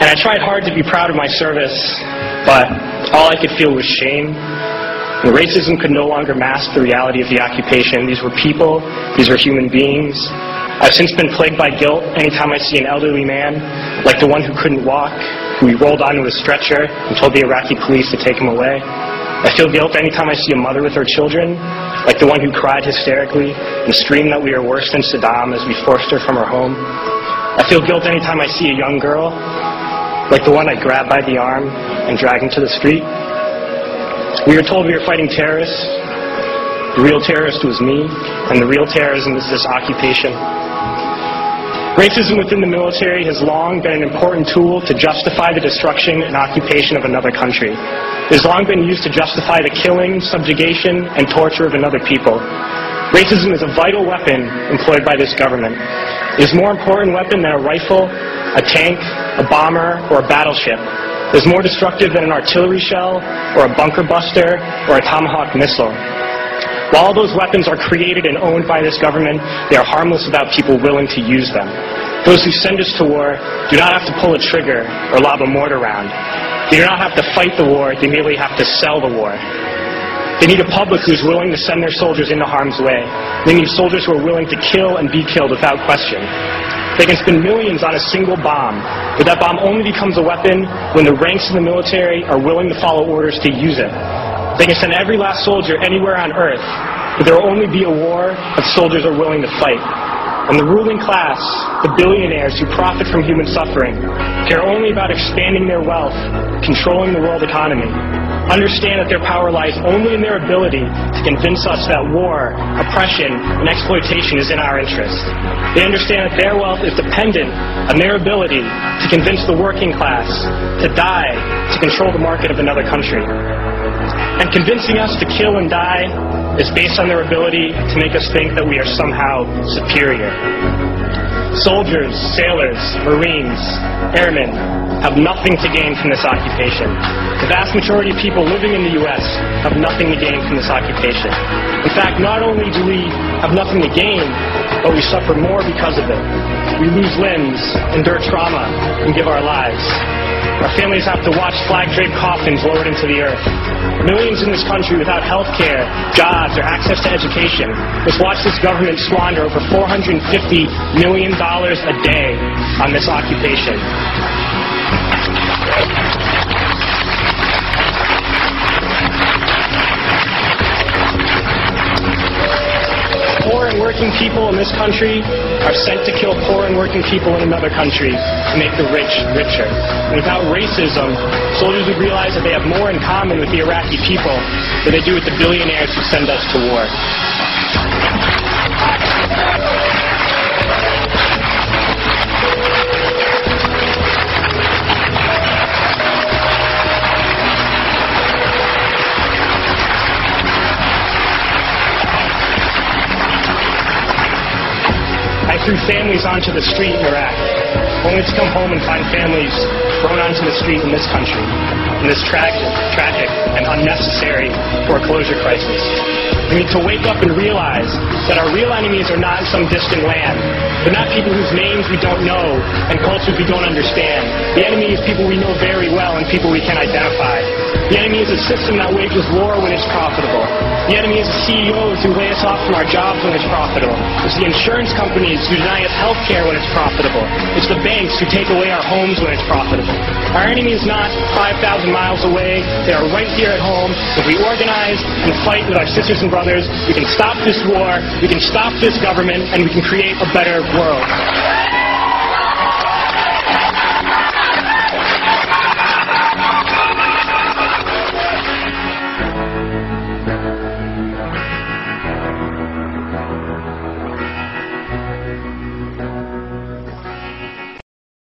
And I tried hard to be proud of my service, but all I could feel was shame. And racism could no longer mask the reality of the occupation. These were people. These were human beings. I've since been plagued by guilt anytime I see an elderly man, like the one who couldn't walk, who we rolled onto a stretcher and told the Iraqi police to take him away. I feel guilt anytime I see a mother with her children, like the one who cried hysterically and screamed that we are worse than Saddam as we forced her from her home. I feel guilt anytime I see a young girl, like the one I grabbed by the arm and dragged into the street. We were told we were fighting terrorists. The real terrorist was me, and the real terrorism is this occupation. Racism within the military has long been an important tool to justify the destruction and occupation of another country. It has long been used to justify the killing, subjugation, and torture of another people. Racism is a vital weapon employed by this government. It is a more important weapon than a rifle, a tank, a bomber, or a battleship. It is more destructive than an artillery shell, or a bunker buster, or a Tomahawk missile. While all those weapons are created and owned by this government, they are harmless without people willing to use them. Those who send us to war do not have to pull a trigger or lob a mortar round. They do not have to fight the war, they merely have to sell the war. They need a public who is willing to send their soldiers into harm's way. They need soldiers who are willing to kill and be killed without question. They can spend millions on a single bomb, but that bomb only becomes a weapon when the ranks in the military are willing to follow orders to use it. They can send every last soldier anywhere on earth, but there will only be a war if soldiers are willing to fight. And the ruling class, the billionaires who profit from human suffering, care only about expanding their wealth, controlling the world economy. Understand that their power lies only in their ability to convince us that war, oppression, and exploitation is in our interest. They understand that their wealth is dependent on their ability to convince the working class to die to control the market of another country. And convincing us to kill and die is based on their ability to make us think that we are somehow superior. Soldiers, sailors, Marines, airmen have nothing to gain from this occupation. The vast majority of people living in the U.S. have nothing to gain from this occupation. In fact, not only do we have nothing to gain, but we suffer more because of it. We lose limbs, endure trauma, and give our lives. Our families have to watch flag-draped coffins lowered into the earth. Millions in this country without health care, jobs, or access to education must watch this government squander over $450 million a day on this occupation. Poor and working people in this country are sent to kill poor and working people in another country to make the rich richer. And without racism, soldiers would realize that they have more in common with the Iraqi people than they do with the billionaires who send us to war. I threw families onto the street in Iraq, only to come home and find families thrown onto the street in this country, in this tragic and unnecessary foreclosure crisis. We need to wake up and realize that our real enemies are not in some distant land. They're not people whose names we don't know and cultures we don't understand. The enemy is people we know very well and people we can identify. The enemy is a system that wages war when it's profitable. The enemy is the CEOs who lay us off from our jobs when it's profitable. It's the insurance companies who deny us health care when it's profitable. It's the banks who take away our homes when it's profitable. Our enemy is not 5,000 miles away. They are right here at home. If we organize and fight with our sisters and brothers, we can stop this war, we can stop this government, and we can create a better world.